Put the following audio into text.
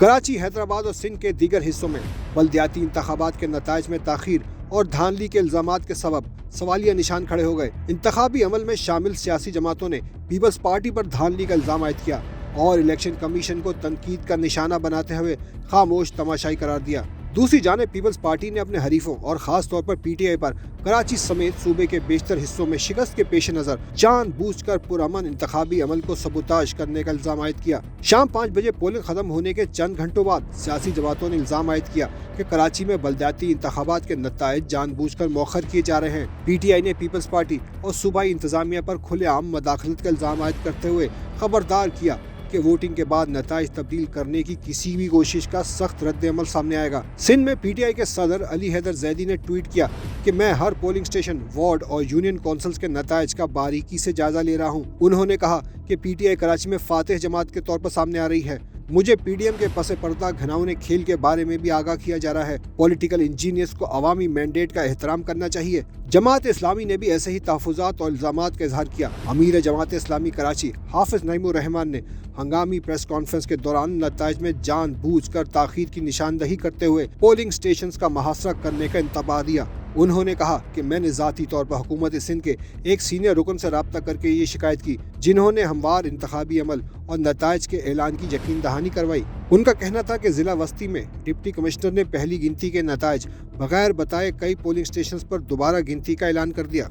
कराची, हैदराबाद और सिंध के दीगर हिस्सों में बल्दियाती इंतखाबात के नताइज में ताखीर और धांधली के इल्जामात के सबब सवालिया निशान खड़े हो गए। इंतखाबी अमल में शामिल सियासी जमातों ने पीपल्स पार्टी पर धांधली का इल्जाम आयद किया और इलेक्शन कमीशन को तनकीद का निशाना बनाते हुए खामोश तमाशाई करार दिया। दूसरी जानिब पीपल्स पार्टी ने अपने हरीफों और खास तौर पर पीटीआई पर कराची समेत सूबे के बेशतर हिस्सों में शिकस्त के पेश नजर जानबूझकर पुरअमन इंतखाबी अमल को सबूताज करने का इल्जाम आयद किया। शाम 5 बजे पोलिंग खत्म होने के चंद घंटों बाद सियासी जमातों ने इल्जाम आयद किया कि कराची में बल्दियाती इंतखाबात के नताइज जानबूझकर मौखर किए जा रहे हैं। पीटीआई ने पीपल्स पार्टी और सूबाई इंतजामिया पर खुलेआम मदाखलत का इल्जाम आयद करते हुए खबरदार किया कि वोटिंग के बाद नताइज तब्दील करने की किसी भी कोशिश का सख्त रद्द-ए-अमल सामने आएगा। सिंध में पीटीआई के सदर अली हैदर जैदी ने ट्वीट किया कि मैं हर पोलिंग स्टेशन, वार्ड और यूनियन काउंसिल्स के नताइज का बारीकी से जायजा ले रहा हूँ। उन्होंने कहा कि पीटीआई कराची में फातेह जमात के तौर पर सामने आ रही है। मुझे पीडीएम के पसे पर्दा घिनौने खेल के बारे में भी आगाह किया जा रहा है। पॉलिटिकल इंजीनियर्स को अवामी मैंडेट का एहतराम करना चाहिए। जमात इस्लामी ने भी ऐसे ही तहफ़्फ़ुज़ात और इल्ज़ामात का इजहार किया। अमीर जमात इस्लामी कराची हाफिज नईमुर रहमान ने हंगामी प्रेस कॉन्फ्रेंस के दौरान नताइज में जानबूझकर ताख़ीर की निशानदही करते हुए पोलिंग स्टेशंस का मुहासरा करने का इंतबाह दिया। उन्होंने कहा कि मैंने ज़ाती तौर पर हुकूमत सिंध के एक सीनियर रुकन से रब्ता करके ये शिकायत की, जिन्होंने हमवार इंतखाबी अमल और नताइज के ऐलान की यकीन दहानी करवाई। उनका कहना था कि जिला वस्ती में डिप्टी कमिश्नर ने पहली गिनती के नताइज बगैर बताए कई पोलिंग स्टेशंस पर दोबारा गिनती का ऐलान कर दिया।